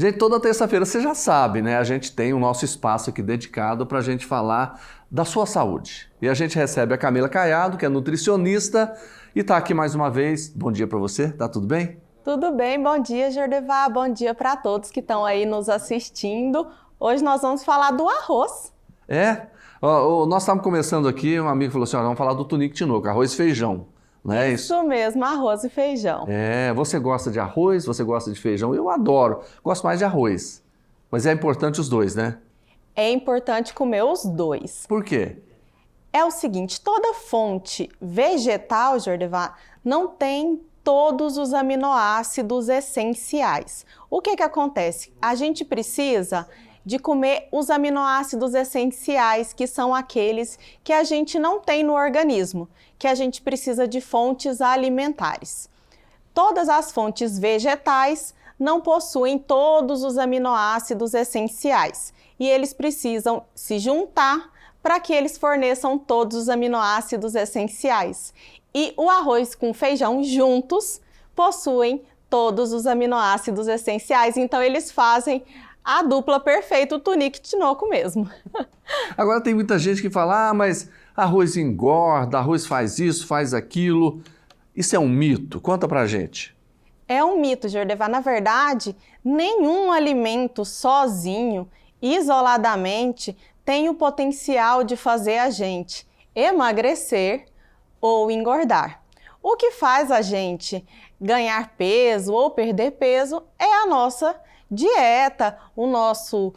Gente, toda terça-feira você já sabe, né? A gente tem o nosso espaço aqui dedicado para a gente falar da sua saúde. E a gente recebe a Camila Caiado, que é nutricionista, e está aqui mais uma vez. Bom dia para você, tá tudo bem? Tudo bem, bom dia, Jordevar, bom dia para todos que estão aí nos assistindo. Hoje nós vamos falar do arroz. Nós estávamos começando aqui, um amigo falou assim, olha, vamos falar do tunique tinoco, arroz e feijão. Não é isso? Isso mesmo, arroz e feijão. Você gosta de arroz, você gosta de feijão? Eu adoro, gosto mais de arroz. Mas é importante os dois, né? É importante comer os dois. Por quê? É o seguinte, toda fonte vegetal, Jordevar, não tem todos os aminoácidos essenciais. O que acontece? A gente precisa de comer os aminoácidos essenciais, que são aqueles que a gente não tem no organismo, que a gente precisa de fontes alimentares. Todas as fontes vegetais não possuem todos os aminoácidos essenciais e eles precisam se juntar para que eles forneçam todos os aminoácidos essenciais. E o arroz com feijão juntos possuem todos os aminoácidos essenciais, então eles fazem a dupla perfeita, o tunique tinoco mesmo. Agora tem muita gente que fala, mas arroz engorda, arroz faz isso, faz aquilo. Isso é um mito? Conta pra gente. É um mito, Jordevar. Na verdade, nenhum alimento sozinho, isoladamente, tem o potencial de fazer a gente emagrecer ou engordar. O que faz a gente ganhar peso ou perder peso é a nossa dieta, o nosso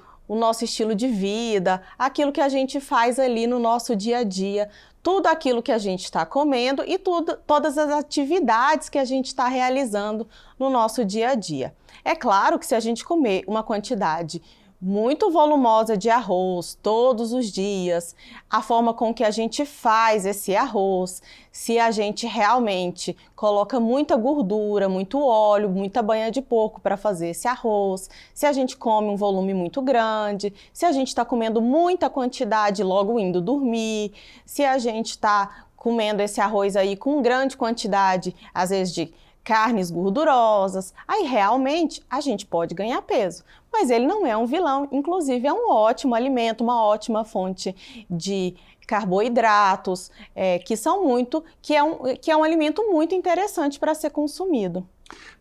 estilo de vida, aquilo que a gente faz ali no nosso dia a dia, tudo aquilo que a gente está comendo e todas as atividades que a gente está realizando no nosso dia a dia. É claro que se a gente comer uma quantidade muito volumosa de arroz todos os dias, a forma com que a gente faz esse arroz, se a gente realmente coloca muita gordura, muito óleo, muita banha de porco para fazer esse arroz, se a gente come um volume muito grande, se a gente está comendo muita quantidade logo indo dormir, se a gente está comendo esse arroz aí com grande quantidade, às vezes de carnes gordurosas, aí realmente a gente pode ganhar peso. Mas ele não é um vilão, inclusive é um ótimo alimento, uma ótima fonte de carboidratos, que é um alimento muito interessante para ser consumido.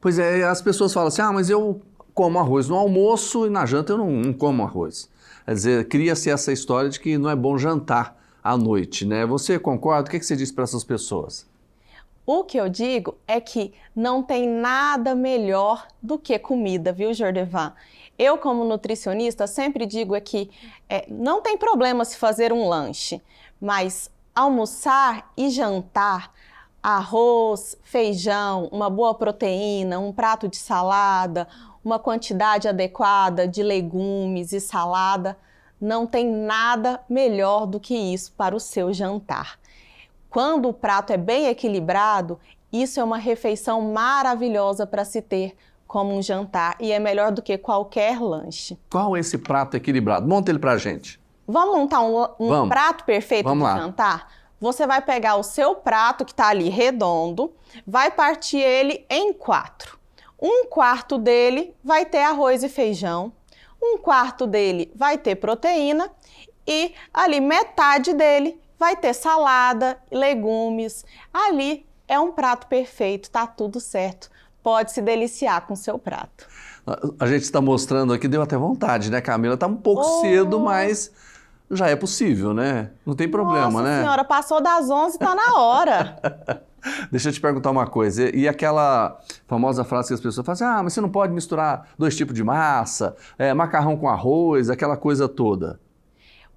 Pois é, as pessoas falam assim, mas eu como arroz no almoço e na janta eu não como arroz. Quer dizer, cria-se essa história de que não é bom jantar à noite, né? Você concorda? O que você diz para essas pessoas? O que eu digo é que não tem nada melhor do que comida, viu, Jordevar? Eu, como nutricionista, sempre digo que não tem problema se fazer um lanche, mas almoçar e jantar, arroz, feijão, uma boa proteína, um prato de salada, uma quantidade adequada de legumes e salada, não tem nada melhor do que isso para o seu jantar. Quando o prato é bem equilibrado, isso é uma refeição maravilhosa para se ter como um jantar e é melhor do que qualquer lanche. Qual é esse prato equilibrado? Monta ele pra gente. Vamos montar um prato perfeito de jantar? Você vai pegar o seu prato que está ali redondo, vai partir ele em 4. Um quarto dele vai ter arroz e feijão, um quarto dele vai ter proteína e ali metade dele vai ter salada, legumes. Ali é um prato perfeito, tá tudo certo. Pode se deliciar com o seu prato. A gente está mostrando aqui, deu até vontade, né, Camila? Tá um pouco cedo, mas já é possível, né? Não tem problema, né? Nossa senhora, passou das 11 e tá na hora. Deixa eu te perguntar uma coisa. E aquela famosa frase que as pessoas falam assim, mas você não pode misturar 2 tipos de massa, macarrão com arroz, aquela coisa toda.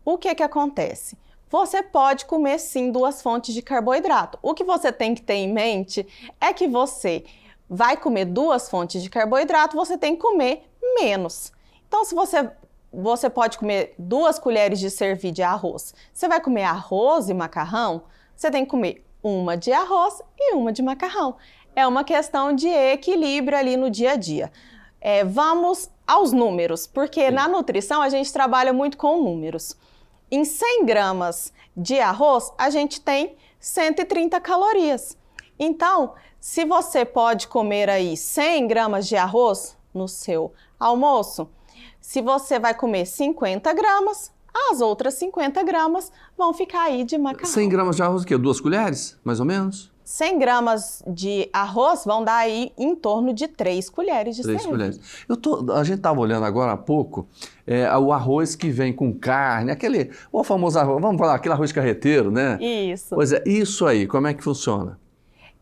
O que acontece? Você pode comer sim 2 fontes de carboidrato. O que você tem que ter em mente é que você vai comer 2 fontes de carboidrato, você tem que comer menos. Então, se você pode comer 2 colheres de servir de arroz. Você vai comer arroz e macarrão, você tem que comer uma de arroz e uma de macarrão. É uma questão de equilíbrio ali no dia a dia. Vamos aos números, porque na nutrição a gente trabalha muito com números. Em 100 gramas de arroz, a gente tem 130 calorias. Então, se você pode comer aí 100 gramas de arroz, no seu almoço. Se você vai comer 50 gramas, as outras 50 gramas vão ficar aí de macarrão. 100 gramas de arroz, o quê? 2 colheres, mais ou menos? 100 gramas de arroz vão dar aí em torno de 3 colheres de 3 servir. colheres. A gente estava olhando agora há pouco o arroz que vem com carne, o famoso arroz, vamos falar, aquele arroz carreteiro, né? Isso. Pois é, isso aí, como é que funciona?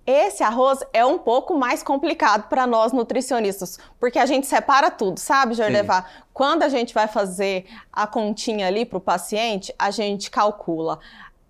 Esse arroz é um pouco mais complicado para nós nutricionistas, porque a gente separa tudo, sabe, Jordevar? Quando a gente vai fazer a continha ali para o paciente, a gente calcula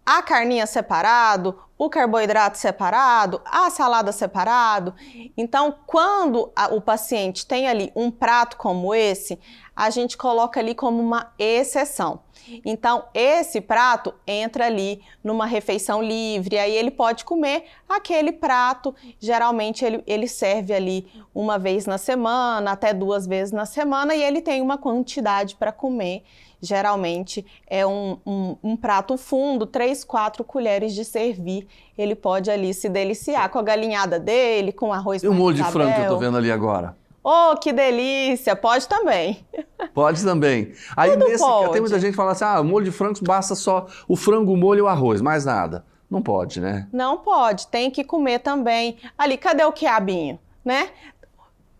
a carninha separado, o carboidrato separado, a salada separado. Então, quando o paciente tem ali um prato como esse, a gente coloca ali como uma exceção. Então, esse prato entra ali numa refeição livre, aí ele pode comer aquele prato. Geralmente, ele serve ali uma vez na semana, até 2 vezes na semana, e ele tem uma quantidade para comer. Geralmente, é um prato fundo, 3, 4 colheres de servir. Ele pode ali se deliciar com a galinhada dele, com arroz. E o molho de frango que eu estou vendo ali agora? Oh, que delícia! Pode também. Pode também. Aí pode. Tem muita gente que fala assim, molho de frango basta só o frango, o molho e o arroz, mais nada. Não pode, né? Não pode, tem que comer também. Ali, cadê o quiabinho, né?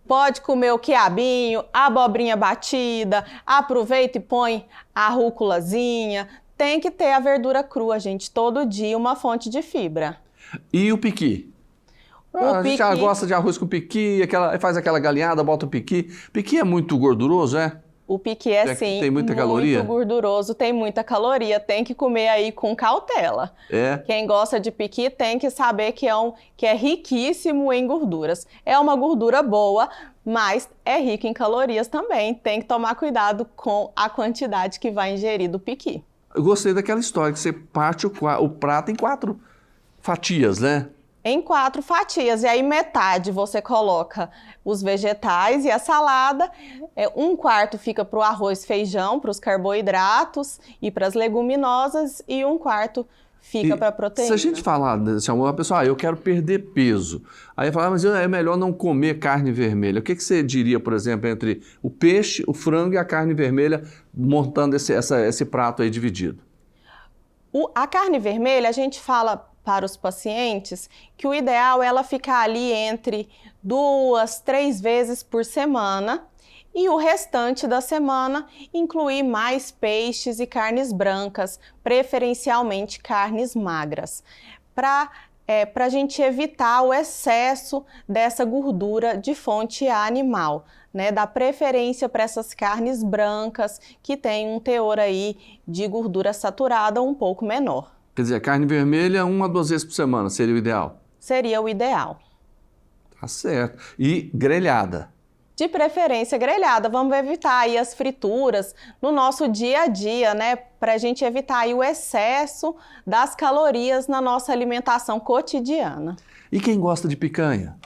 Pode comer o quiabinho, a abobrinha batida, aproveita e põe a rúculazinha. Tem que ter a verdura crua, gente, todo dia uma fonte de fibra. E o piqui? A gente gosta de arroz com piqui, faz aquela galinhada, bota o piqui. Piqui é muito gorduroso, é? O piqui é sim, tem muita caloria? Muito gorduroso, tem muita caloria, tem que comer aí com cautela. Quem gosta de piqui tem que saber que é riquíssimo em gorduras. É uma gordura boa, mas é rico em calorias também. Tem que tomar cuidado com a quantidade que vai ingerir do piqui. Eu gostei daquela história que você parte o prato em 4 fatias, né? Em 4 fatias, e aí metade você coloca os vegetais e a salada, 1/4 fica para o arroz, feijão, para os carboidratos e para as leguminosas, e 1/4 fica para a proteína. Se a gente falar, uma pessoa, eu quero perder peso, aí fala, mas é melhor não comer carne vermelha. O que você diria, por exemplo, entre o peixe, o frango e a carne vermelha, montando esse prato aí dividido? A carne vermelha, a gente fala para os pacientes que o ideal é ela ficar ali entre 2, 3 vezes por semana, e o restante da semana incluir mais peixes e carnes brancas, preferencialmente carnes magras, para a gente evitar o excesso dessa gordura de fonte animal, né? Dá preferência para essas carnes brancas que têm um teor aí de gordura saturada um pouco menor. Quer dizer, carne vermelha 1 a 2 vezes por semana seria o ideal? Seria o ideal. Tá certo. E grelhada? De preferência grelhada. Vamos evitar aí as frituras no nosso dia a dia, né? Para a gente evitar aí o excesso das calorias na nossa alimentação cotidiana. E quem gosta de picanha?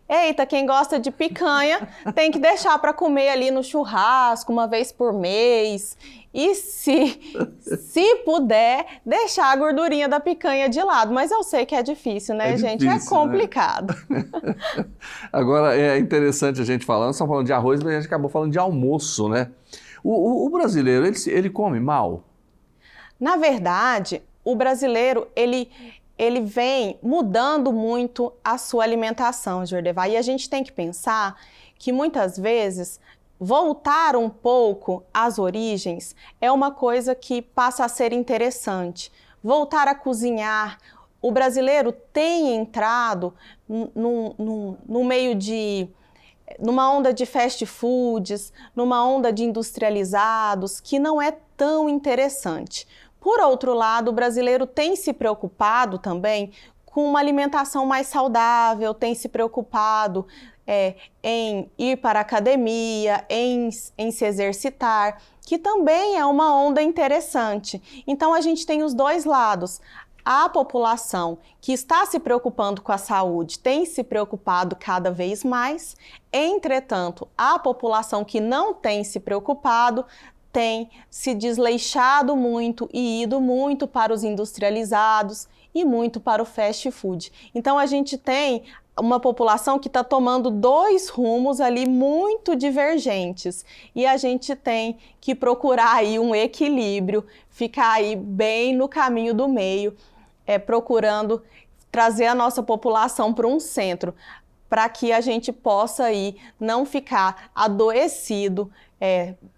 Eita, quem gosta de picanha tem que deixar para comer ali no churrasco 1 vez por mês. E se puder, deixar a gordurinha da picanha de lado. Mas eu sei que é difícil, né, gente? Difícil, é complicado. Né? Agora, é interessante a gente falando, só falando de arroz, mas a gente acabou falando de almoço, né? O brasileiro, ele come mal? Na verdade, o brasileiro, ele vem mudando muito a sua alimentação, Jordevar. E a gente tem que pensar que muitas vezes voltar um pouco às origens é uma coisa que passa a ser interessante. Voltar a cozinhar. O brasileiro tem entrado no meio numa onda de fast foods, numa onda de industrializados, que não é tão interessante. Por outro lado, o brasileiro tem se preocupado também com uma alimentação mais saudável, tem se preocupado em ir para a academia, em se exercitar, que também é uma onda interessante. Então, a gente tem os dois lados. A população que está se preocupando com a saúde tem se preocupado cada vez mais, entretanto, a população que não tem se preocupado tem se desleixado muito e ido muito para os industrializados e muito para o fast food. Então a gente tem uma população que está tomando dois rumos ali muito divergentes e a gente tem que procurar aí um equilíbrio, ficar aí bem no caminho do meio, procurando trazer a nossa população para um centro, para que a gente possa aí não ficar adoecido,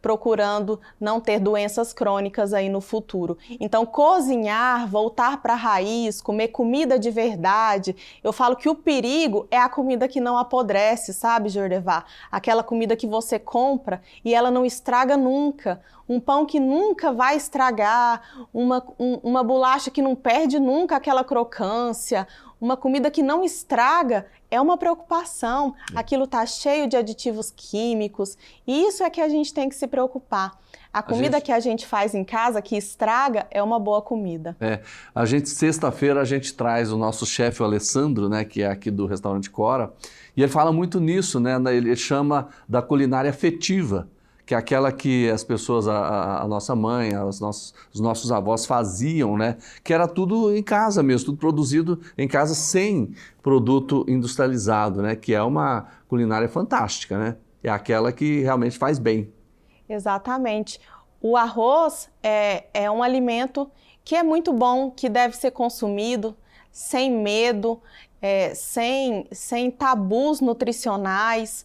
procurando não ter doenças crônicas aí no futuro. Então, cozinhar, voltar para a raiz, comer comida de verdade. Eu falo que o perigo é a comida que não apodrece, sabe, Jordevar? Aquela comida que você compra e ela não estraga nunca. Um pão que nunca vai estragar, uma bolacha que não perde nunca aquela crocância, uma comida que não estraga, é uma preocupação. Aquilo está cheio de aditivos químicos e isso é que a gente tem que se preocupar. A comida que a gente faz em casa, que estraga, é uma boa comida. Sexta-feira, a gente traz o nosso chefe, o Alessandro, né, que é aqui do restaurante Cora, e ele fala muito nisso, né, ele chama da culinária afetiva, que é aquela que as pessoas, a nossa mãe, os nossos avós faziam, né? Que era tudo em casa mesmo, tudo produzido em casa sem produto industrializado, né? Que é uma culinária fantástica, né? É aquela que realmente faz bem. Exatamente. O arroz é um alimento que é muito bom, que deve ser consumido sem medo, sem tabus nutricionais,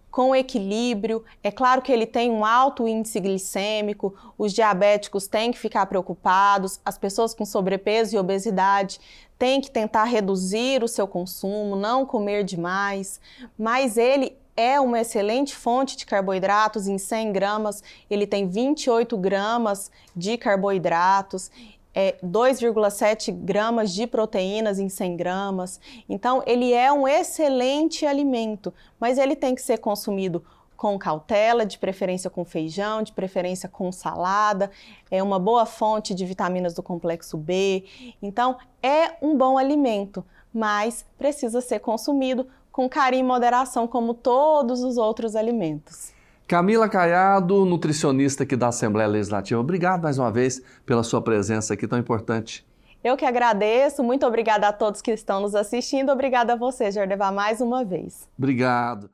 com equilíbrio. É claro que ele tem um alto índice glicêmico, os diabéticos têm que ficar preocupados, as pessoas com sobrepeso e obesidade têm que tentar reduzir o seu consumo, não comer demais, mas ele é uma excelente fonte de carboidratos. Em 100 gramas, ele tem 28 gramas de carboidratos, 2,7 gramas de proteínas em 100 gramas. Então, ele é um excelente alimento, mas ele tem que ser consumido com cautela, de preferência com feijão, de preferência com salada. É uma boa fonte de vitaminas do complexo B. Então, é um bom alimento, mas precisa ser consumido com carinho e moderação, como todos os outros alimentos. Camila Caiado, nutricionista aqui da Assembleia Legislativa, obrigado mais uma vez pela sua presença aqui tão importante. Eu que agradeço, muito obrigada a todos que estão nos assistindo, obrigada a você, Jordevar, mais uma vez. Obrigado.